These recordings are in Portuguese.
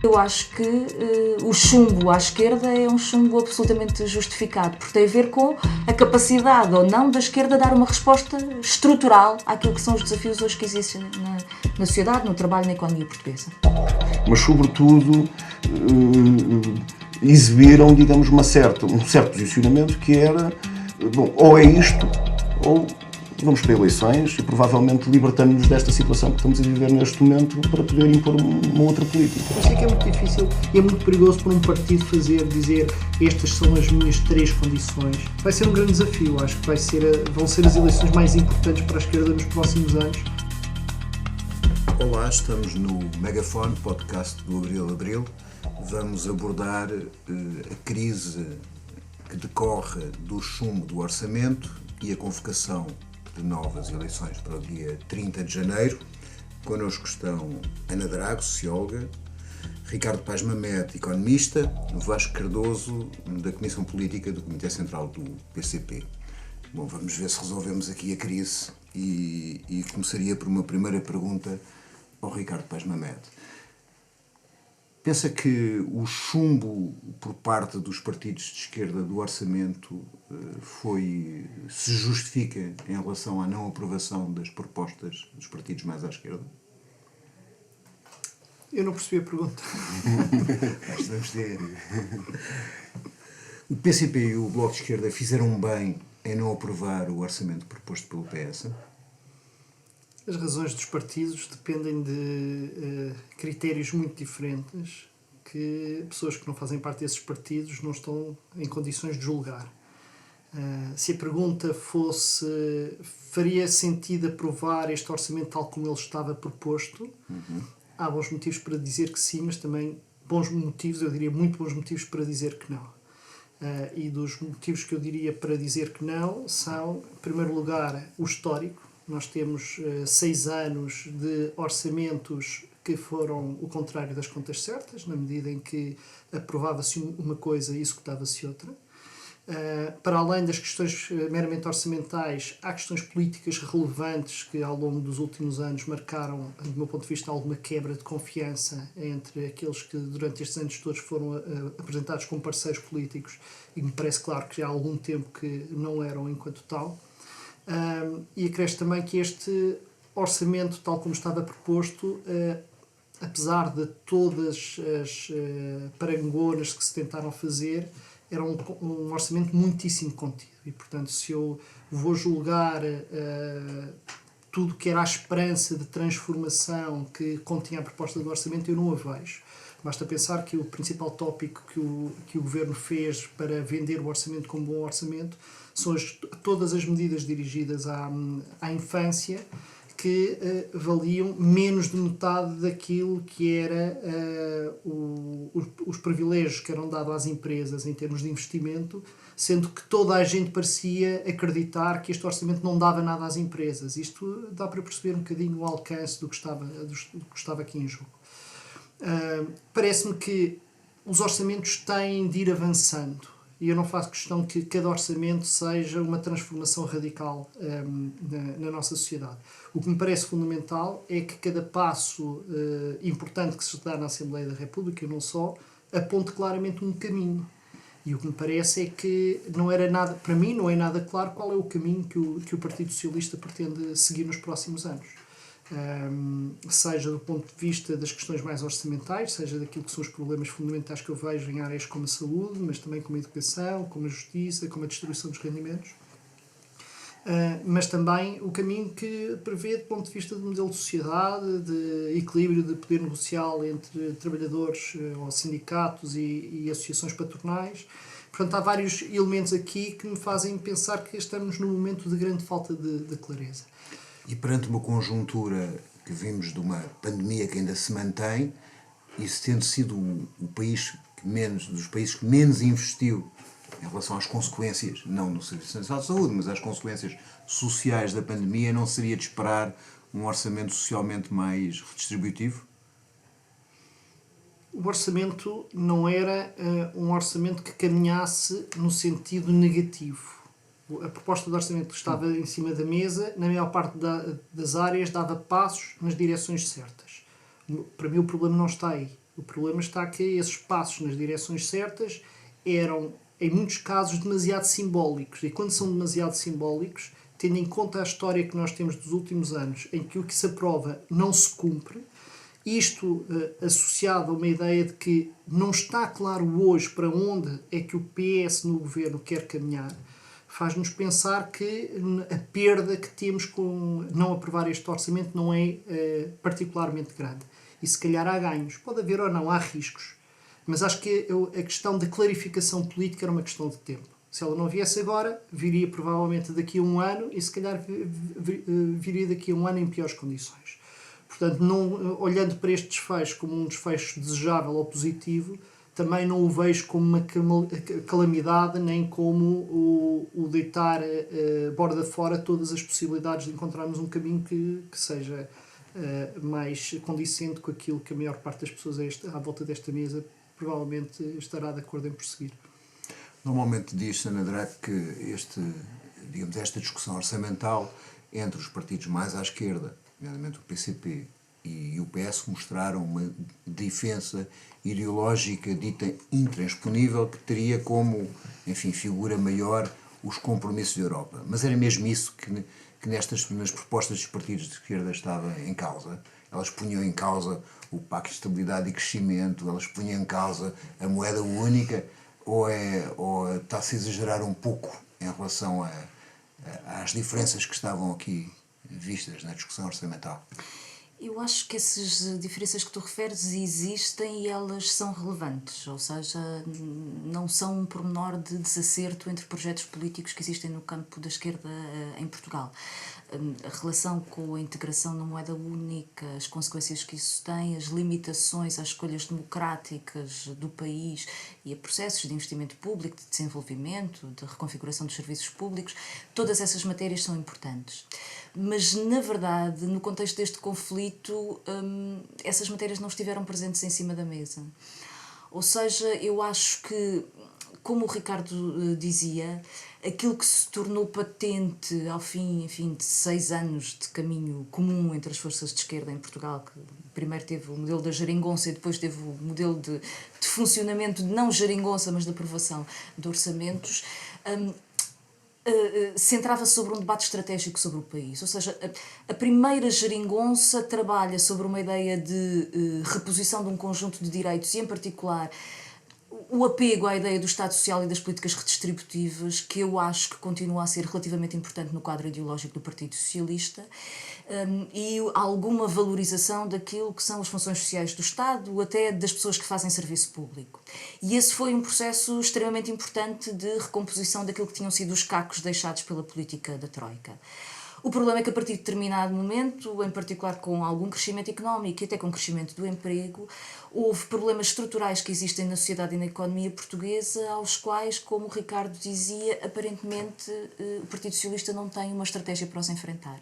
Eu acho que o chumbo à esquerda é um chumbo absolutamente justificado, porque tem a ver com a capacidade ou não da esquerda a dar uma resposta estrutural àquilo que são os desafios hoje que existem na sociedade, no trabalho, na economia portuguesa. Mas, sobretudo, exibiram, digamos, um certo posicionamento que era, bom, ou é isto, ou vamos para eleições e provavelmente libertamos-nos desta situação que estamos a viver neste momento para poder impor uma outra política. Eu sei que é muito difícil e é muito perigoso para um partido dizer estas são as minhas 3 condições. Vai ser um grande desafio, acho que vão ser as eleições mais importantes para a esquerda nos próximos anos. Olá, estamos no Megafone, podcast do Abril. Vamos abordar a crise que decorre do chumbo do orçamento e a convocação de novas eleições para o dia 30 de janeiro. Connosco estão Ana Drago, socióloga, Ricardo Paes Mamed, economista, Vasco Cardoso, da Comissão Política do Comitê Central do PCP. Bom, vamos ver se resolvemos aqui a crise e começaria por uma primeira pergunta ao Ricardo Paes Mamed. Pensa que o chumbo por parte dos partidos de esquerda do orçamento se justifica em relação à não aprovação das propostas dos partidos mais à esquerda? Eu não percebi a pergunta. Nós devemos ter. O PCP e o Bloco de Esquerda fizeram bem em não aprovar o orçamento proposto pelo PS? As razões dos partidos dependem de critérios muito diferentes que pessoas que não fazem parte desses partidos não estão em condições de julgar. Se a pergunta faria sentido aprovar este orçamento tal como ele estava proposto, há bons motivos para dizer que sim, mas também bons motivos, eu diria muito bons motivos para dizer que não. E dos motivos que eu diria para dizer que não são, em primeiro lugar, o histórico. Nós temos 6 anos de orçamentos que foram o contrário das contas certas, na medida em que aprovava-se uma coisa e executava-se outra. Para além das questões meramente orçamentais, há questões políticas relevantes que ao longo dos últimos anos marcaram, do meu ponto de vista, alguma quebra de confiança entre aqueles que durante estes anos todos foram apresentados como parceiros políticos e me parece claro que já há algum tempo que não eram enquanto tal. E acresce também que este orçamento, tal como estava proposto, apesar de todas as parangonas que se tentaram fazer, era um orçamento muitíssimo contido. E, portanto, se eu vou julgar tudo que era a esperança de transformação que continha a proposta do orçamento, eu não a vejo. Basta pensar que o principal tópico que o Governo fez para vender o orçamento como bom orçamento são todas as medidas dirigidas à infância que valiam menos de metade daquilo que era os privilégios que eram dados às empresas em termos de investimento, sendo que toda a gente parecia acreditar que este orçamento não dava nada às empresas. Isto dá para perceber um bocadinho o alcance do que estava aqui em jogo. Parece-me que os orçamentos têm de ir avançando e eu não faço questão que cada orçamento seja uma transformação radical na nossa sociedade. O que me parece fundamental é que cada passo importante que se dá na Assembleia da República, e não só, aponte claramente um caminho. E o que me parece é que para mim não é nada claro qual é o caminho que o Partido Socialista pretende seguir nos próximos anos. Seja do ponto de vista das questões mais orçamentais, seja daquilo que são os problemas fundamentais que eu vejo em áreas como a saúde, mas também como a educação, como a justiça, como a distribuição dos rendimentos, mas também o caminho que prevê do ponto de vista do modelo de sociedade, de equilíbrio de poder negocial entre trabalhadores ou sindicatos e associações patronais. Portanto, há vários elementos aqui que me fazem pensar que estamos num momento de grande falta de clareza. E perante uma conjuntura que vimos de uma pandemia que ainda se mantém, isso tendo sido o país dos países que menos investiu em relação às consequências, não no Serviço Nacional de Saúde, mas às consequências sociais da pandemia, não seria de esperar um orçamento socialmente mais redistributivo? O orçamento não era um orçamento que caminhasse no sentido negativo. A proposta de orçamento que estava em cima da mesa, na maior parte das áreas, dava passos nas direções certas. Para mim o problema não está aí. O problema está que esses passos nas direções certas eram, em muitos casos, demasiado simbólicos. E quando são demasiado simbólicos, tendo em conta a história que nós temos dos últimos anos, em que o que se aprova não se cumpre, isto associado a uma ideia de que não está claro hoje para onde é que o PS no governo quer caminhar, faz-nos pensar que a perda que temos com não aprovar este orçamento não é particularmente grande. E se calhar há ganhos. Pode haver ou não, há riscos. Mas acho que a questão da clarificação política era uma questão de tempo. Se ela não viesse agora, viria provavelmente daqui a um ano e se calhar viria daqui a um ano em piores condições. Portanto, não, olhando para este desfecho como um desfecho desejável ou positivo, também não o vejo como uma calamidade, nem como o deitar borda fora todas as possibilidades de encontrarmos um caminho que seja mais condicente com aquilo que a maior parte das pessoas à volta desta mesa provavelmente estará de acordo em prosseguir. Normalmente diz-se, Ana Drago, que esta discussão orçamental entre os partidos mais à esquerda, nomeadamente o PCP e o PS, mostraram uma diferença ideológica dita intransponível que teria como, enfim, figura maior os compromissos da Europa. Mas era mesmo isso que nas propostas dos partidos de esquerda estava em causa. Elas punham em causa o Pacto de Estabilidade e Crescimento, elas punham em causa a moeda única, ou está-se a exagerar um pouco em relação às diferenças que estavam aqui vistas na discussão orçamental? Eu acho que essas diferenças que tu referes existem e elas são relevantes, ou seja, não são um pormenor de desacerto entre projetos políticos que existem no campo da esquerda em Portugal. A relação com a integração na moeda única, as consequências que isso tem, as limitações às escolhas democráticas do país e a processos de investimento público, de desenvolvimento, de reconfiguração dos serviços públicos, todas essas matérias são importantes. Mas, na verdade, no contexto deste conflito, essas matérias não estiveram presentes em cima da mesa. Ou seja, eu acho que, como o Ricardo dizia, aquilo que se tornou patente ao fim, enfim, de 6 anos de caminho comum entre as forças de esquerda em Portugal, que primeiro teve o modelo da geringonça e depois teve o modelo de funcionamento de não geringonça, mas de aprovação de orçamentos, centrava sobre um debate estratégico sobre o país. Ou seja, a primeira geringonça trabalha sobre uma ideia de reposição de um conjunto de direitos e, em particular, o apego à ideia do Estado Social e das políticas redistributivas, que eu acho que continua a ser relativamente importante no quadro ideológico do Partido Socialista, e alguma valorização daquilo que são as funções sociais do Estado, até das pessoas que fazem serviço público. E esse foi um processo extremamente importante de recomposição daquilo que tinham sido os cacos deixados pela política da Troika. O problema é que a partir de determinado momento, em particular com algum crescimento económico e até com o crescimento do emprego, houve problemas estruturais que existem na sociedade e na economia portuguesa, aos quais, como o Ricardo dizia, aparentemente o Partido Socialista não tem uma estratégia para os enfrentar.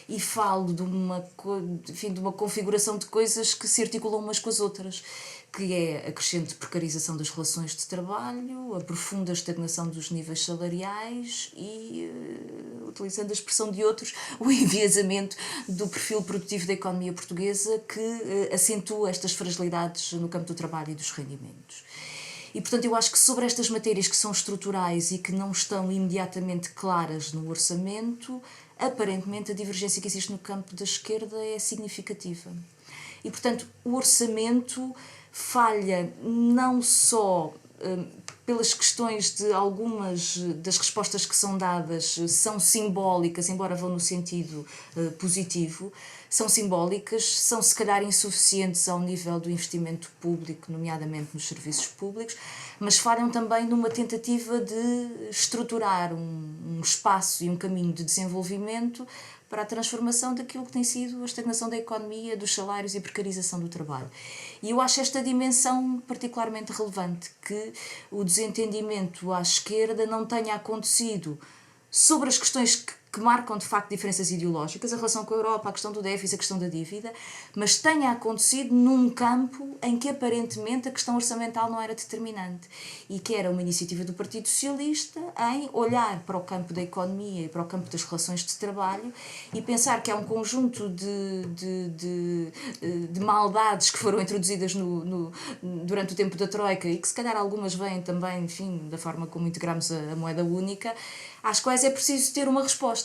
E falo de uma configuração de coisas que se articulam umas com as outras, que é a crescente precarização das relações de trabalho, a profunda estagnação dos níveis salariais e, utilizando a expressão de outros, o enviesamento do perfil produtivo da economia portuguesa, que acentua estas fragilidades no campo do trabalho e dos rendimentos. E, portanto, eu acho que sobre estas matérias que são estruturais e que não estão imediatamente claras no orçamento, aparentemente a divergência que existe no campo da esquerda é significativa. E, portanto, o orçamento falha não só pelas questões de algumas das respostas que são dadas são simbólicas, embora vão no sentido positivo, são simbólicas, são se calhar insuficientes ao nível do investimento público, nomeadamente nos serviços públicos, mas falham também numa tentativa de estruturar um espaço e um caminho de desenvolvimento para a transformação daquilo que tem sido a estagnação da economia, dos salários e a precarização do trabalho. E eu acho esta dimensão particularmente relevante, que o desentendimento à esquerda não tenha acontecido sobre as questões que marcam de facto diferenças ideológicas, a relação com a Europa, a questão do déficit, a questão da dívida, mas tenha acontecido num campo em que aparentemente a questão orçamental não era determinante e que era uma iniciativa do Partido Socialista em olhar para o campo da economia e para o campo das relações de trabalho e pensar que há um conjunto de maldades que foram introduzidas durante o tempo da Troika e que se calhar algumas vêm também, enfim, da forma como integramos a moeda única, às quais é preciso ter uma resposta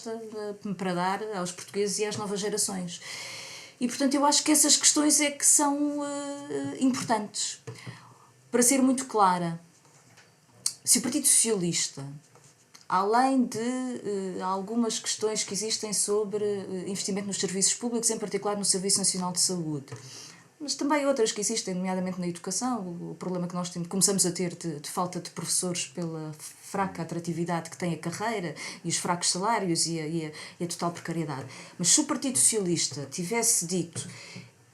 para dar aos portugueses e às novas gerações. E, portanto, eu acho que essas questões é que são importantes. Para ser muito clara, se o Partido Socialista, além de algumas questões que existem sobre investimento nos serviços públicos, em particular no Serviço Nacional de Saúde, mas também outras que existem, nomeadamente na educação, o problema que nós começamos a ter de falta de professores pela fraca atratividade que tem a carreira e os fracos salários e a total precariedade. Mas se o Partido Socialista tivesse dito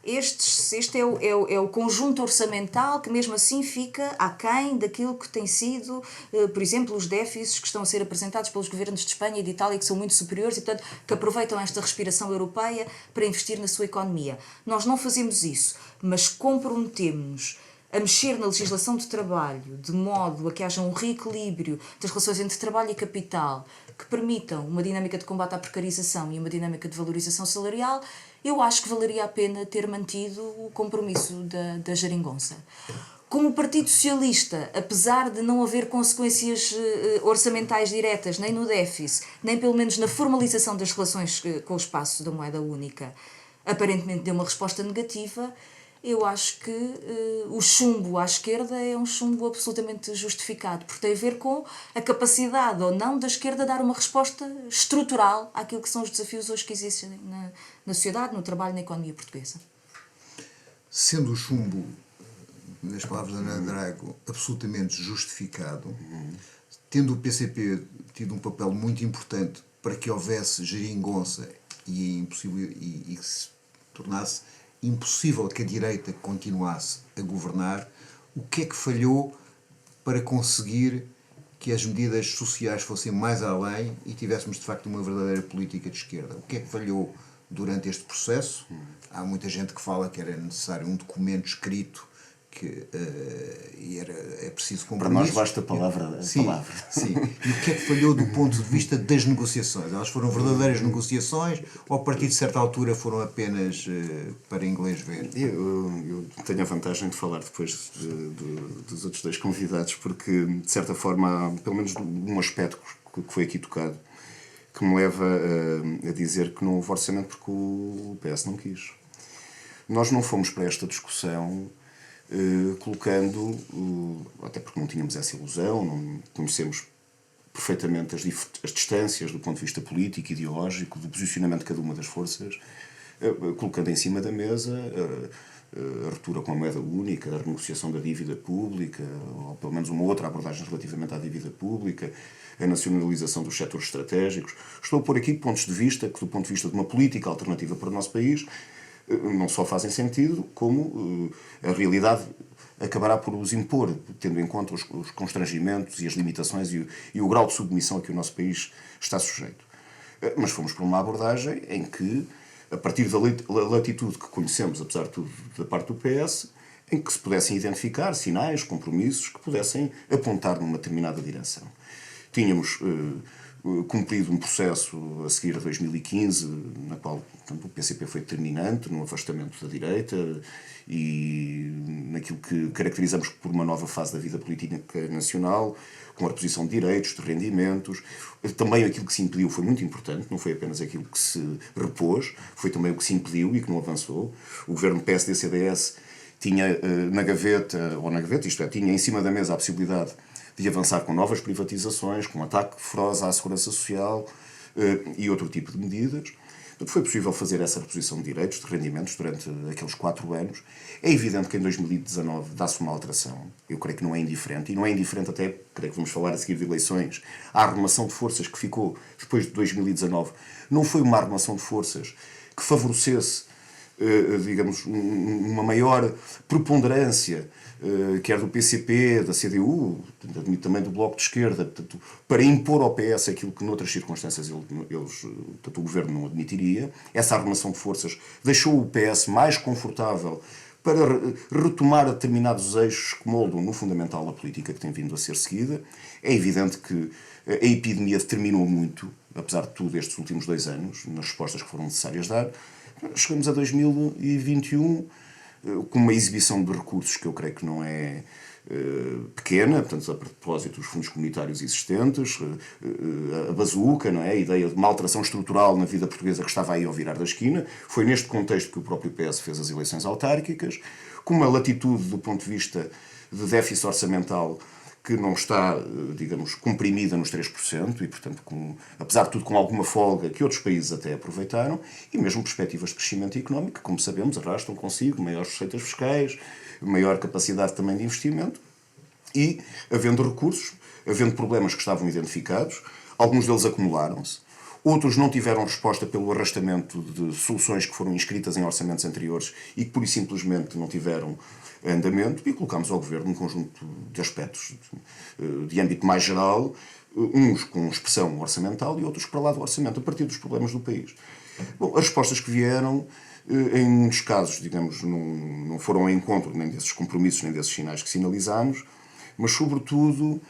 este é o conjunto orçamental que mesmo assim fica aquém daquilo que tem sido, por exemplo, os déficits que estão a ser apresentados pelos governos de Espanha e de Itália, que são muito superiores e, portanto, que aproveitam esta respiração europeia para investir na sua economia. Nós não fazemos isso, mas comprometemos-nos a mexer na legislação de trabalho de modo a que haja um reequilíbrio das relações entre trabalho e capital que permitam uma dinâmica de combate à precarização e uma dinâmica de valorização salarial. Eu acho que valeria a pena ter mantido o compromisso da geringonça. Como o Partido Socialista, apesar de não haver consequências orçamentais diretas, nem no déficit, nem pelo menos na formalização das relações com o espaço da moeda única, aparentemente deu uma resposta negativa, eu acho que o chumbo à esquerda é um chumbo absolutamente justificado, porque tem a ver com a capacidade ou não da esquerda dar uma resposta estrutural àquilo que são os desafios hoje que existem na sociedade, no trabalho, na economia portuguesa. Sendo o chumbo, nas palavras da Ana Drago, absolutamente justificado, tendo o PCP tido um papel muito importante para que houvesse geringonça e que se tornasse impossível que a direita continuasse a governar, o que é que falhou para conseguir que as medidas sociais fossem mais além e tivéssemos de facto uma verdadeira política de esquerda? O que é que falhou durante este processo? Há muita gente que fala que era necessário um documento escrito é preciso compromisso. Para nós basta a palavra. Sim. E o que é que falhou do ponto de vista das negociações? Elas foram verdadeiras negociações ou a partir de certa altura foram apenas para inglês ver? Eu tenho a vantagem de falar depois dos outros dois convidados, porque de certa forma há pelo menos um aspecto que foi aqui tocado que me leva a dizer que não houve orçamento porque o PS não quis. Nós não fomos para esta discussão colocando, até porque não tínhamos essa ilusão, não conhecemos perfeitamente as distâncias do ponto de vista político, ideológico, do posicionamento de cada uma das forças, colocando em cima da mesa a ruptura com a moeda única, a renegociação da dívida pública, ou pelo menos uma outra abordagem relativamente à dívida pública, a nacionalização dos setores estratégicos. Estou a pôr aqui pontos de vista que, do ponto de vista de uma política alternativa para o nosso país, não só fazem sentido, como a realidade acabará por os impor, tendo em conta os constrangimentos e as limitações e o grau de submissão a que o nosso país está sujeito. Mas fomos para uma abordagem em que, a partir da latitude que conhecemos, apesar de tudo, da parte do PS, em que se pudessem identificar sinais, compromissos que pudessem apontar numa determinada direção. Tínhamos cumprido um processo a seguir a 2015, na qual, portanto, o PCP foi determinante no afastamento da direita e naquilo que caracterizamos por uma nova fase da vida política nacional, com a reposição de direitos, de rendimentos. Também aquilo que se impediu foi muito importante, não foi apenas aquilo que se repôs, foi também o que se impediu e que não avançou. O governo PSD-CDS tinha na gaveta, isto é, tinha em cima da mesa a possibilidade de avançar com novas privatizações, com ataque feroz à segurança social e outro tipo de medidas. Portanto, foi possível fazer essa reposição de direitos, de rendimentos, durante aqueles 4 anos. É evidente que em 2019 dá-se uma alteração. Eu creio que não é indiferente, e não é indiferente até, creio que vamos falar a seguir de eleições, a arrumação de forças que ficou depois de 2019. Não foi uma arrumação de forças que favorecesse digamos, uma maior preponderância, quer do PCP, da CDU, também do Bloco de Esquerda, portanto, para impor ao PS aquilo que noutras circunstâncias portanto, o Governo não admitiria. Essa arrumação de forças deixou o PS mais confortável para retomar determinados eixos que moldam no fundamental a política que tem vindo a ser seguida. É evidente que a epidemia determinou muito, apesar de tudo, estes últimos 2 anos, nas respostas que foram necessárias dar. Chegamos a 2021 com uma exibição de recursos que eu creio que não é pequena, portanto, a propósito dos fundos comunitários existentes, a bazuca, não é? A ideia de uma alteração estrutural na vida portuguesa que estava aí ao virar da esquina. Foi neste contexto que o próprio PS fez as eleições autárquicas, com uma latitude do ponto de vista de déficit orçamental que não está, digamos, comprimida nos 3% e, portanto, apesar de tudo, com alguma folga que outros países até aproveitaram, e mesmo perspectivas de crescimento económico, que, como sabemos, arrastam consigo maiores receitas fiscais, maior capacidade também de investimento, e, havendo recursos, havendo problemas que estavam identificados, alguns deles acumularam-se, outros não tiveram resposta pelo arrastamento de soluções que foram inscritas em orçamentos anteriores e que, pura e simplesmente, não tiveram andamento, e colocámos ao Governo um conjunto de aspectos de âmbito mais geral, uns com expressão orçamental e outros para lá do orçamento, a partir dos problemas do país. Bom, as respostas que vieram, em muitos casos, digamos, não foram ao encontro nem desses compromissos, nem desses sinais que sinalizámos, mas, sobretudo,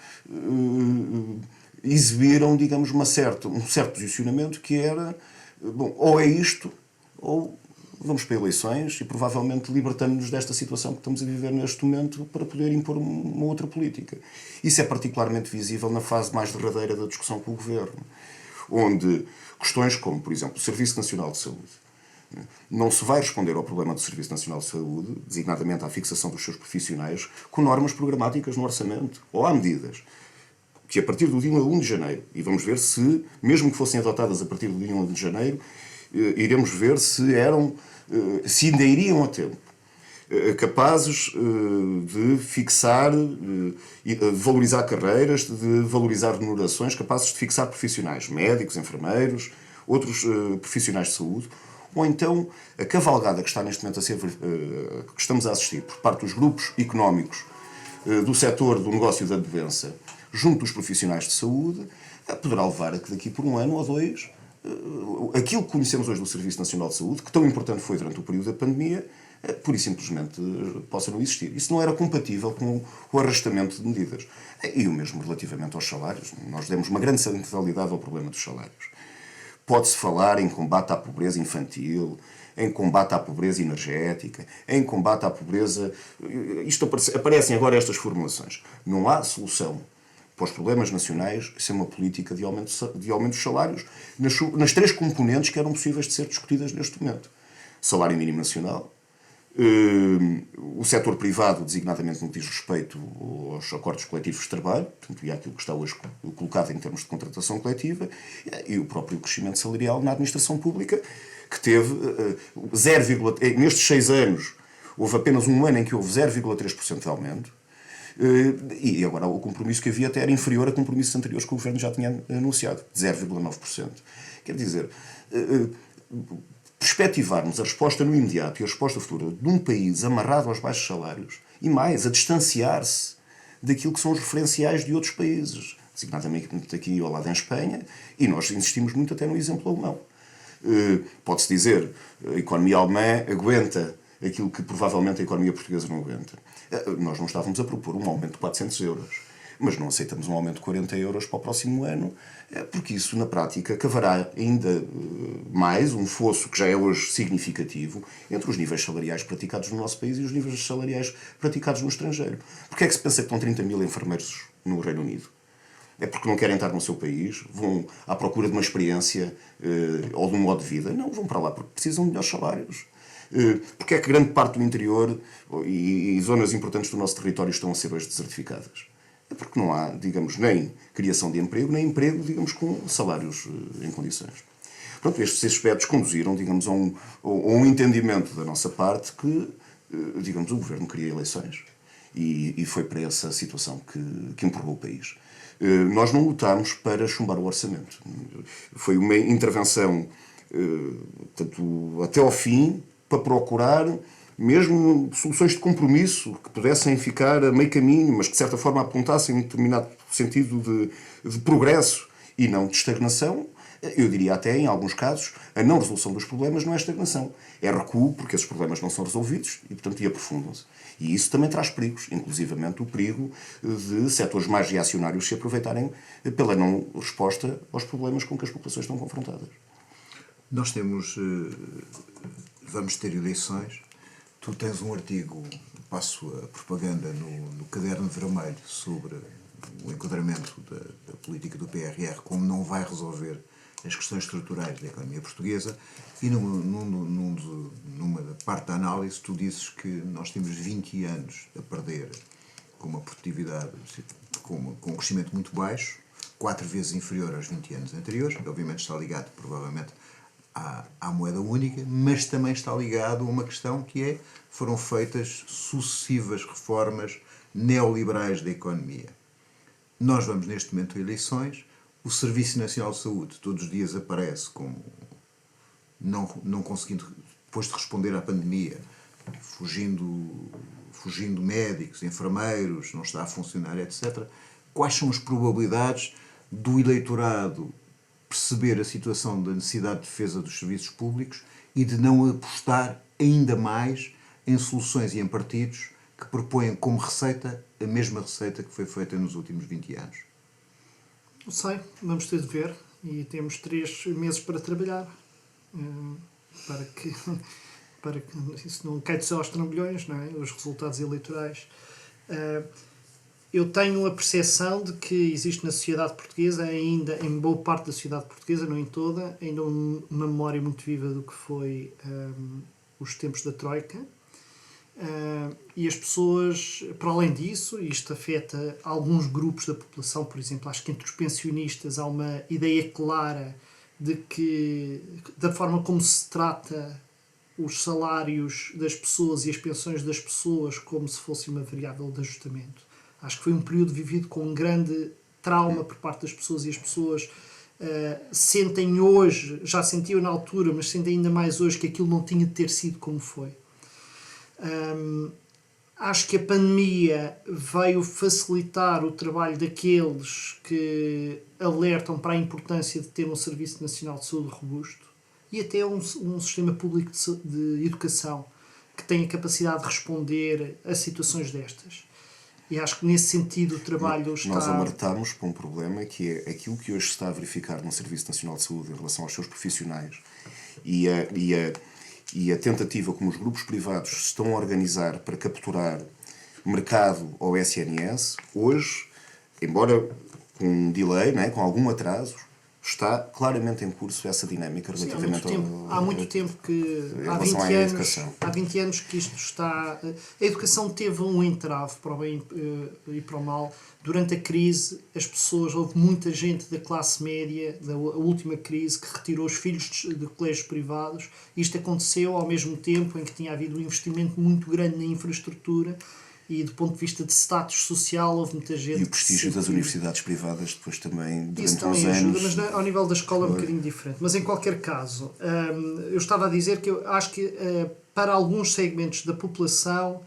exibiram, digamos, um certo posicionamento que era, bom, ou é isto, ou vamos para eleições e provavelmente libertamos-nos desta situação que estamos a viver neste momento para poder impor uma outra política. Isso é particularmente visível na fase mais derradeira da discussão com o Governo, onde questões como, por exemplo, o Serviço Nacional de Saúde, não se vai responder ao problema do Serviço Nacional de Saúde, designadamente à fixação dos seus profissionais, com normas programáticas no orçamento, ou há medidas que a partir do dia 1 de janeiro, e vamos ver se, mesmo que fossem adotadas a partir do dia 1 de janeiro, iremos ver se ainda iriam a tempo, capazes de fixar, de valorizar carreiras, de valorizar remunerações, capazes de fixar profissionais, médicos, enfermeiros, outros profissionais de saúde, ou então a cavalgada que está neste momento que estamos a assistir por parte dos grupos económicos do setor do negócio da doença, junto dos profissionais de saúde, poderá levar a que daqui por 1 ano ou 2 aquilo que conhecemos hoje do Serviço Nacional de Saúde, que tão importante foi durante o período da pandemia, pura e simplesmente possa não existir. Isso não era compatível com o arrastamento de medidas. E o mesmo relativamente aos salários. Nós demos uma grande centralidade ao problema dos salários. Pode-se falar em combate à pobreza infantil, em combate à pobreza energética, em combate à pobreza... Aparecem agora estas formulações. Não há solução para os problemas nacionais sem uma política de aumento dos salários nas 3 componentes que eram possíveis de ser discutidas neste momento. Salário mínimo nacional, o setor privado, designadamente no que diz respeito aos acordos coletivos de trabalho, portanto, e àquilo que está hoje colocado em termos de contratação coletiva, e o próprio crescimento salarial na administração pública, que teve nestes 6 anos, houve apenas 1 ano em que houve 0,3% de aumento, e agora o compromisso que havia até era inferior a compromissos anteriores que o Governo já tinha anunciado, de 0,9%. Quer dizer, perspectivarmos a resposta no imediato e a resposta futura de um país amarrado aos baixos salários e mais, a distanciar-se daquilo que são os referenciais de outros países, designadamente aqui ao lado em Espanha, e nós insistimos muito até no exemplo alemão. Pode-se dizer, a economia alemã aguenta aquilo que provavelmente a economia portuguesa não aguenta. Nós não estávamos a propor um aumento de 400 euros, mas não aceitamos um aumento de 40 euros para o próximo ano, porque isso, na prática, cavará ainda mais um fosso que já é hoje significativo entre os níveis salariais praticados no nosso país e os níveis salariais praticados no estrangeiro. Porquê é que se pensa que estão 30 mil enfermeiros no Reino Unido? É porque não querem estar no seu país? Vão à procura de uma experiência ou de um modo de vida? Não, vão para lá porque precisam de melhores salários. Porque é que grande parte do interior e zonas importantes do nosso território estão a ser hoje desertificadas? É porque não há, digamos, nem criação de emprego, nem emprego, digamos, com salários em condições. Pronto, estes aspectos conduziram, digamos, a um entendimento da nossa parte que, digamos, o Governo queria eleições e foi para essa situação que empurrou o país. Nós não lutámos para chumbar o orçamento. Foi uma intervenção, portanto, até ao fim, para procurar mesmo soluções de compromisso que pudessem ficar a meio caminho, mas que de certa forma apontassem um determinado sentido de progresso e não de estagnação. Eu diria até, em alguns casos, a não resolução dos problemas não é estagnação. É recuo, porque esses problemas não são resolvidos e, portanto, aprofundam-se. E isso também traz perigos, inclusivamente o perigo de setores mais reacionários se aproveitarem pela não resposta aos problemas com que as populações estão confrontadas. Nós vamos ter eleições. Tu tens um artigo, passo a propaganda, no Caderno Vermelho sobre o enquadramento da política do PRR, como não vai resolver as questões estruturais da economia portuguesa, e numa parte da análise tu dizes que nós temos 20 anos a perder com uma produtividade, com um crescimento muito baixo, 4 vezes inferior aos 20 anos anteriores. Obviamente está ligado provavelmente à moeda única, mas também está ligado a uma questão que é: foram feitas sucessivas reformas neoliberais da economia. Nós vamos neste momento a eleições. O Serviço Nacional de Saúde todos os dias aparece como não conseguindo, depois de responder à pandemia, fugindo médicos, enfermeiros, não está a funcionar, etc. Quais são as probabilidades do eleitorado perceber a situação da necessidade de defesa dos serviços públicos e de não apostar ainda mais em soluções e em partidos que propõem como receita a mesma receita que foi feita nos últimos 20 anos? Não sei, vamos ter de ver, e temos 3 meses para trabalhar para que isso não caia aos trambolhões, não é? Os resultados eleitorais. Eu tenho a percepção de que existe na sociedade portuguesa, ainda em boa parte da sociedade portuguesa, não em toda, ainda uma memória muito viva do que foi os tempos da Troika. E as pessoas, para além disso, isto afeta alguns grupos da população, por exemplo, acho que entre os pensionistas há uma ideia clara de que, da forma como se trata os salários das pessoas e as pensões das pessoas como se fosse uma variável de ajustamento. Acho que foi um período vivido com um grande trauma por parte das pessoas, e as pessoas sentem hoje, já sentiam na altura, mas sentem ainda mais hoje, que aquilo não tinha de ter sido como foi. Acho que a pandemia veio facilitar o trabalho daqueles que alertam para a importância de ter um Serviço Nacional de Saúde robusto e até um sistema público de educação que tenha capacidade de responder a situações destas. E acho que nesse sentido o trabalho está... Nós alertamos para um problema que é aquilo que hoje se está a verificar no Serviço Nacional de Saúde em relação aos seus profissionais e a tentativa como os grupos privados se estão a organizar para capturar mercado ao SNS, hoje, embora com um delay, né, com algum atraso, está claramente em curso essa dinâmica relativamente há muito tempo que há 20 anos que isto está... A educação teve um entrave para o bem e para o mal. Durante a crise, as pessoas, houve muita gente da classe média, da última crise, que retirou os filhos de colégios privados. Isto aconteceu ao mesmo tempo em que tinha havido um investimento muito grande na infraestrutura, e do ponto de vista de status social houve muita gente... E o prestígio das universidades privadas depois também, durante isso também uns ajuda, anos... mas ao nível da escola é um bocadinho diferente. Mas em qualquer caso, eu estava a dizer que eu acho que para alguns segmentos da população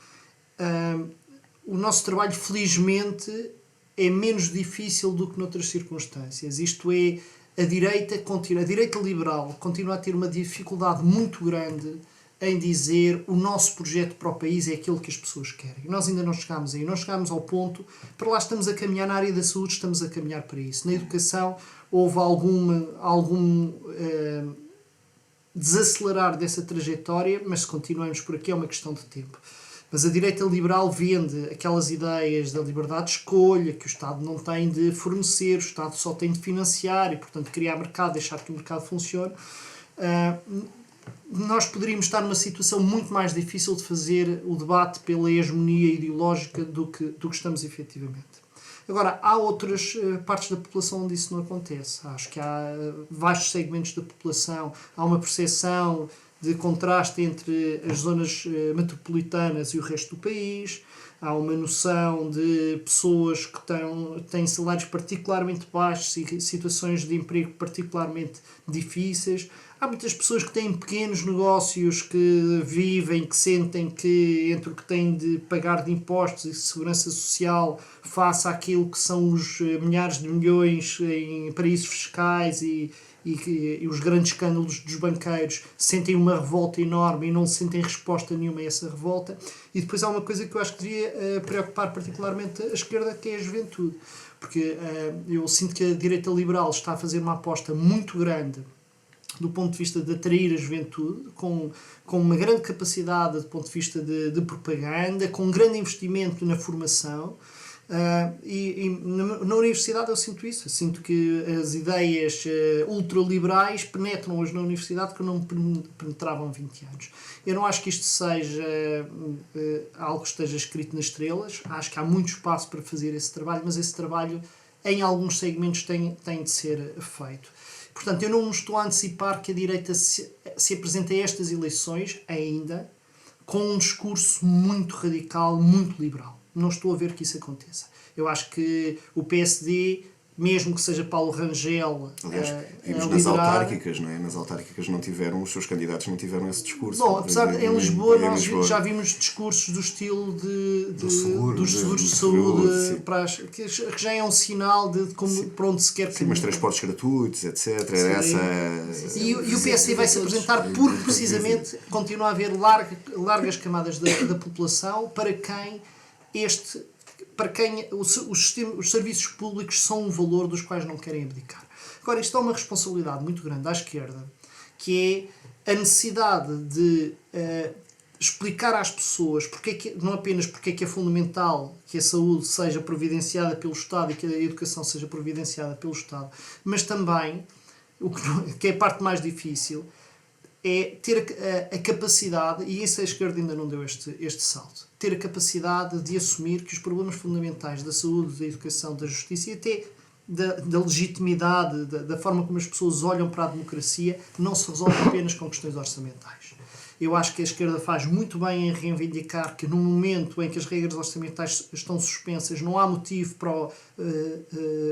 o nosso trabalho, felizmente, é menos difícil do que noutras circunstâncias. Isto é, a direita liberal continua a ter uma dificuldade muito grande em dizer o nosso projeto para o país é aquele que as pessoas querem. Nós ainda não chegámos aí. Nós chegámos ao ponto, para lá estamos a caminhar, na área da saúde estamos a caminhar para isso. Na educação houve algum desacelerar dessa trajetória, mas se continuarmos por aqui é uma questão de tempo. Mas a direita liberal vende aquelas ideias da liberdade de escolha, que o Estado não tem de fornecer, o Estado só tem de financiar e, portanto, criar mercado, deixar que o mercado funcione. Nós poderíamos estar numa situação muito mais difícil de fazer o debate pela hegemonia ideológica do que estamos efetivamente. Agora, há outras partes da população onde isso não acontece. Acho que há vastos segmentos da população, há uma percepção de contraste entre as zonas metropolitanas e o resto do país, há uma noção de pessoas que têm salários particularmente baixos e situações de emprego particularmente difíceis. Há muitas pessoas que têm pequenos negócios, que vivem, que sentem que entre o que têm de pagar de impostos e de segurança social face àquilo que são os milhares de milhões em paraísos fiscais e os grandes escândalos dos banqueiros, sentem uma revolta enorme e não sentem resposta nenhuma a essa revolta. E depois há uma coisa que eu acho que devia preocupar particularmente a esquerda, que é a juventude. Porque eu sinto que a direita liberal está a fazer uma aposta muito grande do ponto de vista de atrair a juventude, com uma grande capacidade do ponto de vista de propaganda, com um grande investimento na formação. E na universidade eu sinto isso. Eu sinto que as ideias ultraliberais penetram hoje na universidade que não penetravam há 20 anos. Eu não acho que isto seja algo que esteja escrito nas estrelas. Acho que há muito espaço para fazer esse trabalho, mas esse trabalho em alguns segmentos tem de ser feito. Portanto, eu não me estou a antecipar que a direita se apresente a estas eleições ainda com um discurso muito radical, muito liberal. Não estou a ver que isso aconteça. Eu acho que o PSD, mesmo que seja Paulo Rangel... Aliás, vimos nas autárquicas, não é? Nas autárquicas não tiveram, os seus candidatos não tiveram esse discurso. Bom, apesar de em Lisboa nós já vimos discursos do estilo dos seguros de saúde, que já é um sinal de como, para onde se quer... Sim, mas transportes gratuitos, etc. E o PSD vai se apresentar porque precisamente continua a haver largas camadas da população para quem os serviços públicos são um valor dos quais não querem abdicar. Agora, isto é uma responsabilidade muito grande à esquerda, que é a necessidade de explicar às pessoas não apenas porque é que é fundamental que a saúde seja providenciada pelo Estado e que a educação seja providenciada pelo Estado, mas também, que é a parte mais difícil, é ter a capacidade, e isso a esquerda ainda não deu este salto, ter a capacidade de assumir que os problemas fundamentais da saúde, da educação, da justiça e até da legitimidade, da forma como as pessoas olham para a democracia, não se resolve apenas com questões orçamentais. Eu acho que a esquerda faz muito bem em reivindicar que no momento em que as regras orçamentais estão suspensas não há motivo para o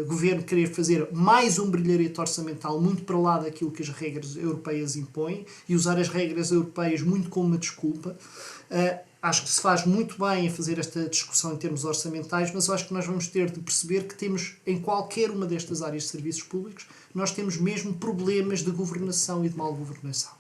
governo querer fazer mais um brilharete orçamental muito para lá daquilo que as regras europeias impõem e usar as regras europeias muito como uma desculpa. Acho que se faz muito bem em fazer esta discussão em termos orçamentais, mas eu acho que nós vamos ter de perceber que temos, em qualquer uma destas áreas de serviços públicos, nós temos mesmo problemas de governação e de mal governação.